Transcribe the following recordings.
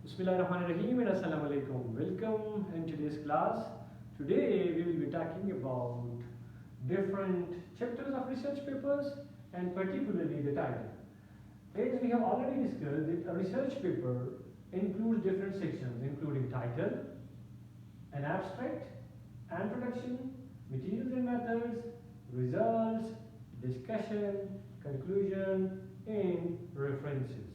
Bismillahirrahmanirrahim and Assalamu alaikum. Welcome in today's class. Today we will be talking about different chapters of research papers and particularly the title. As we have already discussed, that a research paper includes different sections including title, an abstract, introduction, materials and methods, results, discussion, conclusion, and references.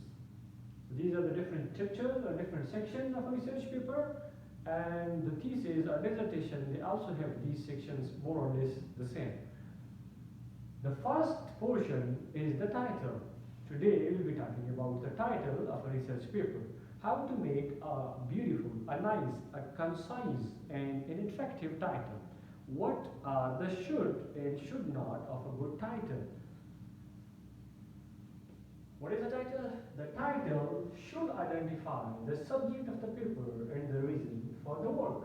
These are the different chapters or different sections of a research paper, and the thesis or dissertation, they also have these sections more or less the same. The first portion is the title. Today we will be talking about the title of a research paper. How to make a beautiful, a nice, a concise and an attractive title. What are the should and should not of a good title? What is the title? The title should identify the subject of the paper and the reason for the work.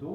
2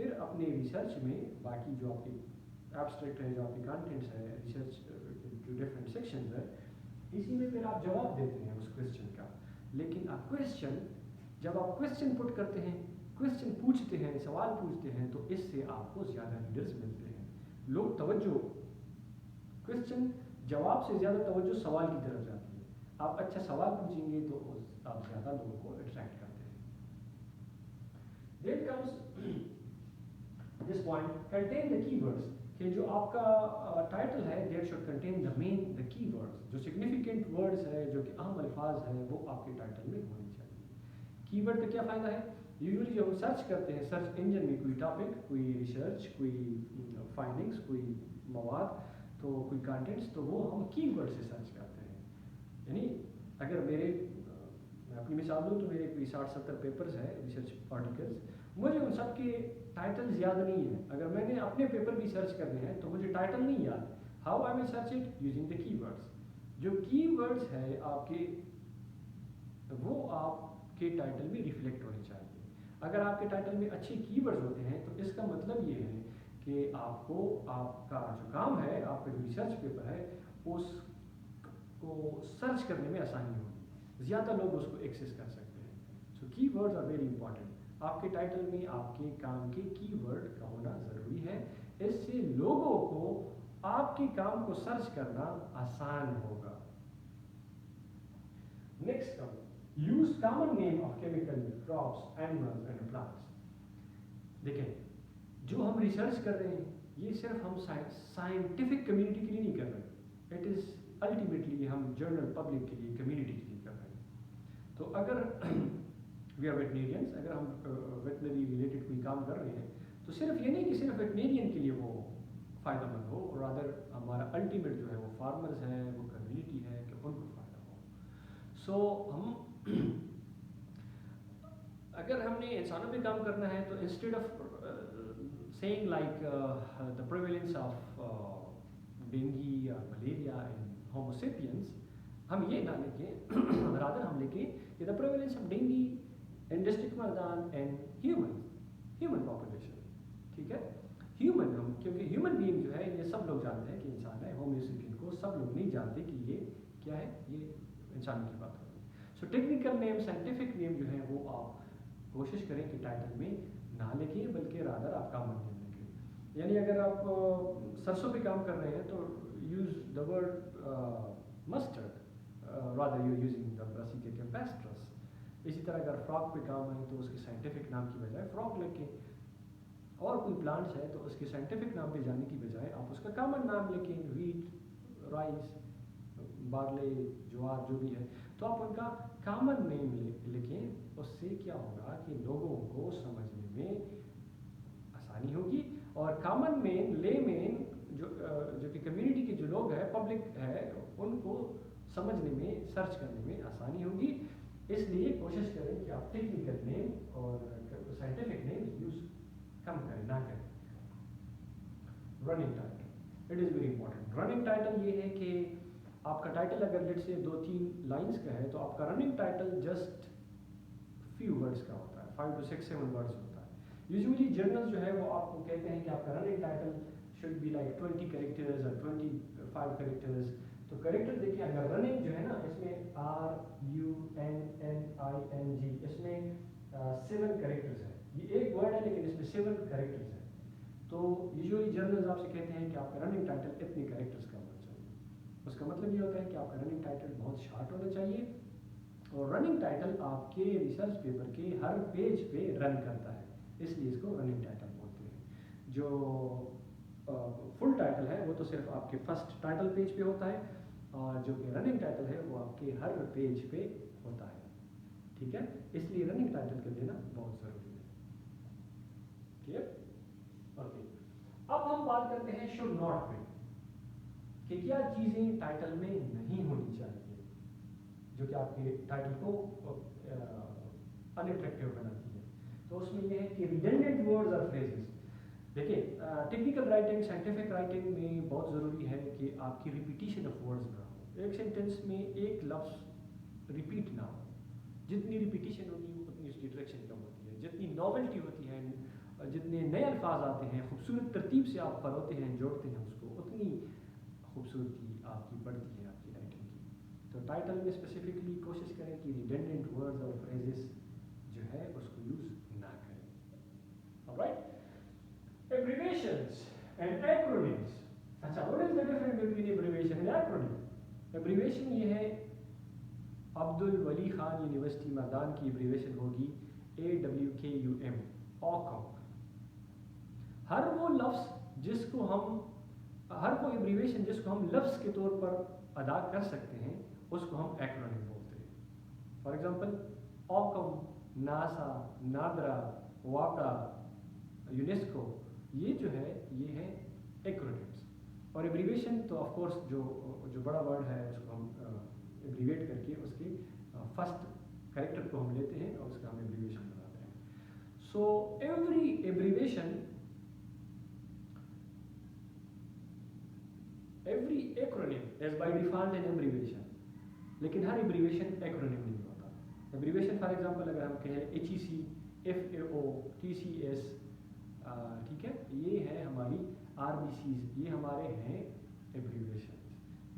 پھر اپنے research میں باقی جو آپ کی abstract ہے، جو آپ کی کانٹینٹس ہے، ریسرچ جو ڈفرینٹ سیکشنز ہے، اسی میں پھر آپ جواب دیتے ہیں اس کویشچن کا. لیکن کویشچن جب آپ کویشچن پٹ کرتے ہیں، کویشچن پوچھتے ہیں، سوال پوچھتے ہیں، تو اس سے آپ کو زیادہ ریڈرز ملتے ہیں. لوگ توجہ کویشچن جواب سے زیادہ توجہ سوال کی طرف جاتی ہے. آپ اچھا سوال پوچھیں گے تو آپ زیادہ لوگوں کو اٹریکٹ کرتے ہیں. Then comes this point, contain the keywords. کہ جو آپ کا ٹائٹل ہے دیٹ شوڈ کنٹین دا کی ورڈز، جو سگنیفیکنٹ ورڈز ہے، جو کہ اہم الفاظ ہیں، وہ آپ کے ٹائٹل میں ہونی چاہیے. کی ورڈ کا کیا فائدہ ہے؟ یوزلی جو ہم سرچ کرتے ہیں سرچ انجن میں کوئی ٹاپک، کوئی ریسرچ، کوئی فائنڈنگس، کوئی مواد، تو کوئی کانٹینٹس، تو وہ ہم کی ورڈ سے سرچ کرتے ہیں. یعنی اگر میں اپنی مثال دوں تو میرے کوئی 60-70 پیپرز ہیں، ریسرچ آرٹیکلز، مجھے ان سب کے ٹائٹلز یاد نہیں ہیں. اگر میں نے اپنے پیپر بھی سرچ کرنے ہیں تو مجھے ٹائٹل نہیں یاد. How I will search it? Using the key words. جو کی ورڈس ہے آپ کے، وہ آپ کے ٹائٹل میں ریفلیکٹ ہونے چاہیے. اگر آپ کے ٹائٹل میں اچھے کی ورڈز ہوتے ہیں تو اس کا مطلب یہ ہے کہ آپ کو آپ کا جو کام ہے، آپ کا جو ریسرچ پیپر ہے، اس کو سرچ کرنے میں آسانی ہوگی، زیادہ لوگ اس کو ایکسیس کر سکتے ہیں. سو کی ورڈز آر ویری امپورٹنٹ. آپ کے ٹائٹل میں آپ کے کام کے کی ورڈ کا ہونا ضروری ہے. اس سے لوگوں کو آپ کے کام کو سرچ کرنا آسان ہوگا. Next come, use common name of chemical crops, animals and plants. دیکھیں، جو ہم ریسرچ کر رہے ہیں یہ صرف ہم سائنٹیفک کمیونٹی کے لیے نہیں کر رہے، اٹ از الٹیمیٹلی ہم جنرل پبلک کے لیے، کمیونٹی کے لیے کر رہے ہیں. تو اگر وی آر ویٹنیرینس، اگر ہم ویٹنری ریلیٹڈ کوئی کام کر رہے ہیں تو صرف یہ نہیں کہ صرف ویٹنیرین کے لیے وہ فائدہ مند ہو، اور ادر ہمارا الٹیمیٹ جو ہے وہ فارمرز ہیں، وہ کمیونٹی ہے، کہ ان کو فائدہ ہو. سو ہم اگر ہم نے انسانوں پہ کام کرنا ہے تو instead of seeing like the prevalence of dengue یا ملیریا ان ہوموسیپینس، ہم یہ نہ لکھیں، رادر ہم لکھیں کہ the prevalence of dengue in district Mardan and human population. ٹھیک ہے، ہیومن، ہم کیونکہ ہیومن بینگ جو ہے یہ سب لوگ جانتے ہیں کہ انسان ہے، ہومیوسیپین کو سب لوگ نہیں جانتے کہ یہ کیا ہے، یہ انسان کی بات کریں. سو ٹیکنیکل نیم، سائنٹیفک نیم جو ہے وہ آپ کوشش کریں کہ ٹائٹل میں نہ لکھیں، بلکہ رادر آپ کامن نیم لکھیں. یعنی اگر آپ سرسوں پہ کام کر رہے ہیں تو use the word mustard rather you using the brassica campestris. اسی طرح اگر فراک پہ کام ہے تو اس کے سائنٹیفک نام کی بجائے فراک لکھیں. اور کوئی پلانٹس ہے تو اس کے سائنٹیفک نام پہ جانے کی بجائے آپ اس کا کامن نام لکھیں، ویٹ، رائس، بارلے، جوار، جو بھی ہے، تو آپ ان کا کامن نیم لکھیں. اس سے کیا ہوگا کہ لوگوں کو سمجھنے میں آسانی ہوگی، اور کامن مین، لے مین، جو کہ کمیونٹی کے جو لوگ ہیں، پبلک ہے، ان کو سمجھنے میں، سرچ کرنے میں آسانی ہوگی. اس لیے کوشش کریں کہ آپ ٹیکنیکل نیم اور سائنٹیفک نیم یوز کم کریں، نہ کریں. Running title, it is very important. Running title یہ ہے کہ آپ کا ٹائٹل اگر لیٹ سے 2-3 لائنس کا ہے تو آپ کا running title just few words کا ہوتا ہے، 5 to 6, 7 ورڈس ہوتا ہے. یوزلی جرنل جو ہے وہ آپ کو کہتے ہیں کہ آپ کا running title should be like 20 characters اور 25 کریکٹرز. تو کریکٹر دیکھیے، اگر رننگ جو ہے نا، اس میں RUNNING، اس میں 7 کریکٹرز ہیں. یہ ایک ورڈ ہے لیکن اس میں 7 کریکٹرز ہیں. تو یوزلی جرنلز آپ سے کہتے ہیں کہ آپ کا رننگ ٹائٹل اتنے کریکٹرز کا ہونا چاہیے. اس کا مطلب یہ ہوتا ہے کہ آپ کا رننگ ٹائٹل بہت شارٹ ہونا چاہیے، اور رننگ ٹائٹل آپ کے ریسرچ پیپر کے ہر پیج پہ رن کرتا ہے، اس لیے اس کو رننگ ٹائٹل بولتے ہیں. جو فل ٹائٹل ہے وہ تو صرف آپ کے فرسٹ ٹائٹل پیج پہ ہوتا ہے، اور جو کہ رننگ ٹائٹل ہے وہ آپ کے ہر پیج پہ ہوتا ہے. ٹھیک ہے، اس لیے رننگ ٹائٹل کا دینا بہت ضروری ہے. کلیئر؟ اوکے، اب ہم بات کرتے ہیں شوڈ ناٹ بی، کہ کیا چیزیں ٹائٹل میں نہیں ہونی چاہیے جو کہ آپ کے ٹائٹل کو انٹریکٹیو بناتی ہے. تو اس میں یہ ہے کہ ریڈنڈنٹ ورڈز اور فریزز. دیکھیں، ٹیکنیکل رائٹنگ، سائنٹیفک رائٹنگ میں بہت ضروری ہے کہ آپ کی ریپیٹیشن آف ورڈز نہ ہو. ایک سینٹینس میں ایک لفظ ریپیٹ نہ ہو. جتنی ریپیٹیشن ہوگی اتنی اس کی ڈائریکشن کم ہوتی ہے. جتنی ناولٹی ہوتی ہے جتنے نئے الفاظ آتے ہیں خوبصورت ترتیب سے آپ پروتے ہیں جوڑتے ہیں اس کو اتنی خوبصورتی آپ کی بڑھتی ہے آپ کی رائٹنگ کی. تو ٹائٹل میں اسپیسیفکلی کوشش کریں کہ ریڈنڈنٹ ورڈز اور فریزز جو ہے اس کو یوز نہ کریں. alright, abbreviations and acronyms. اچھا, what is the difference between abbreviation and acronym? abbreviation یہ ہے عبد الولی خان یونیورسٹی مردان کی ایبریویشن ہوگی AWKUM, اوکم. ہر وہ لفظ جس کو ہم ہر وہ ایبریویشن جس کو ہم لفظ کے طور پر ادا کر سکتے ہیں اس کو ہم ایکرونیم بولتے ہیں. فار ایگزامپل اوکم, ناسا, نادرا, واکا, یونیسکو, یہ جو ہے یہ ہے ایکرونیمس. اور ایبریویشن تو آف کورس جو بڑا ورڈ ہے اس کو ہم ایبریویٹ کر کے اس کے فرسٹ کریکٹر کو ہم لیتے ہیں اور اس کا ہم ایبریویشن بناتے ہیں. So every abbreviation every acronym is by default an abbreviation, لیکن ہر ایبریویشن ایکرونیم نہیں ہوتا. ایبریویشن فار ایگزامپل اگر ہم کہیں HEC, FAO, TCS, ٹھیک ہے, یہ ہے ہماری RBCs, یہ ہمارے ہیں ایبریویشن.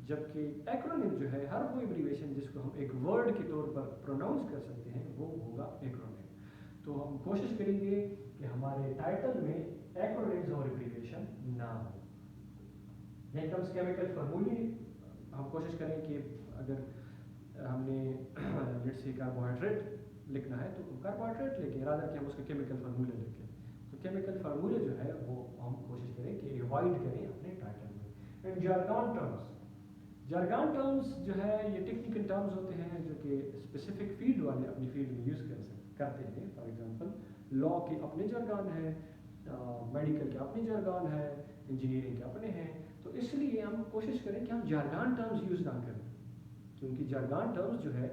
جبکہ ایکرونیم جو ہے ہر وہ ایبریویشن جس کو ہم ایک ورڈ کے طور پر پروناؤنس کر سکتے ہیں وہ ہوگا ایکرونیم. تو ہم کوشش کریں گے کہ ہمارے ٹائٹل میں ایکرونیمز اور ایبریویشن نہ ہو. Then comes chemical formulae. ہم کوشش کریں کہ اگر ہم نے لیٹس سے کاربوہائیڈریٹ لکھنا ہے تو کاربوہائیڈریٹ لکھیں رادر کہ ہم اس کے کیمیکل فارمولے لکھیں. تو کیمیکل فارمولے جو ہے وہ ہم کوشش کریں کہ ایوائڈ کریں اپنے ٹائٹل میں. اینڈ جارگان ٹرمز, جارگان ٹرمز جو ہے یہ ٹیکنیکل ٹرمز ہوتے ہیں جو کہ اسپیسیفک فیلڈ والے اپنی فیلڈ میں یوز کرتے ہیں. فار ایگزامپل لاء کے اپنے جارگان ہیں, میڈیکل کے اپنے جارگان ہے, انجینئرنگ کے اپنے ہیں. تو اس لیے ہم کوشش کریں کہ ہم جارگان ٹرمز یوز نہ کریں, کیونکہ جارگان ٹرمز جو ہے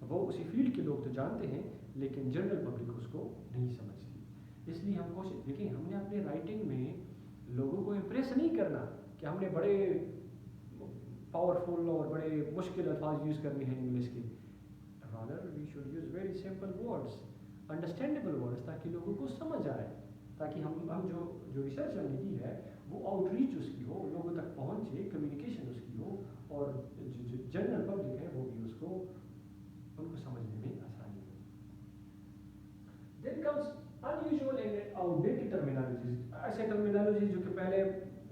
وہ اسی فیلڈ کے لوگ تو جانتے ہیں لیکن جنرل پبلک اس کو نہیں سمجھتی. اس لیے ہم کوشش دیکھیں, ہم نے اپنے رائٹنگ میں لوگوں کو امپریس نہیں کرنا کہ ہم نے بڑے پاورفل اور بڑے مشکل الفاظ یوز کرنے ہیں انگلش کے. Rather we should use very simple words, understandable words, تاکہ لوگوں کو سمجھ آئے, تاکہ ہم جو ریسرچ ہم نے کی ہے وہ آؤٹ ریچ اس کی ہو, لوگوں تک پہنچے, کمیونیکیشن اس کی ہو, اور جو جنرل پبلک ہے وہ بھی اس کو ان کو سمجھنے میں آسانی ہو. Then comes unusual and outdated terminologies. ایسے terminologies جو کہ پہلے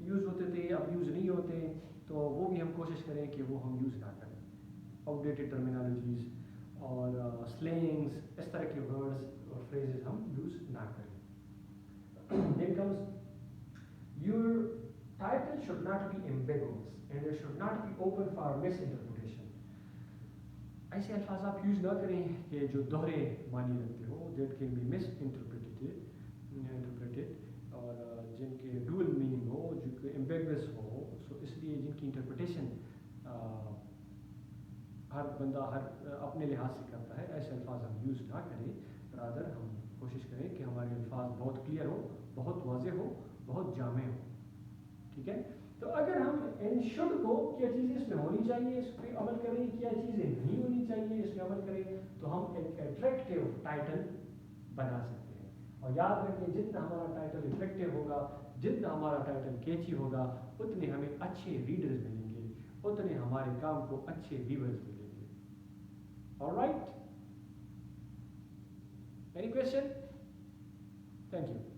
یوز ہوتے تھے اب یوز نہیں ہوتے, تو وہ بھی ہم کوشش کریں کہ وہ ہم یوز نہ کریں. outdated terminologies اور slangs, اس طرح کے words اور phrases ہم یوز نہ کریں. Then comes your title should not be ambiguous and it should not be open for misinterpretation. ایسے الفاظ آپ یوز نہ کریں کہ جو دوہرے معنی رکھتے ہو, that can be misinterpreted, اور جن کے ڈوئل میننگ ہو, جو کہ ambiguous ہو. سو اس لیے جن کی انٹرپریٹیشن ہر بندہ اپنے لحاظ سے کرتا ہے, ایسے الفاظ ہم یوز نہ کریں. رادر ہم کوشش کریں کہ ہمارے الفاظ بہت کلیئر ہو, بہت واضح ہو, بہت جامع ہو. ٹھیک ہے. تو اگر ہم ان شوڈ کو کیا چیزیں اس میں ہونی چاہیے اس پہ عمل کریں, کیا چیزیں نہیں ہونی چاہیے اس پہ عمل کریں, تو ہم ایک اٹریکٹیو ٹائٹل بنا سکتے ہیں. اور یاد رکھیں جتنا ہمارا ٹائٹل اٹریکٹیو ہوگا, جتنا ہمارا ٹائٹل کیچی ہوگا, اتنے ہمیں اچھے ریڈرز ملیں گے, اتنے ہمارے کام کو اچھے ویورز ملیں گے. Alright? Any question? Thank you.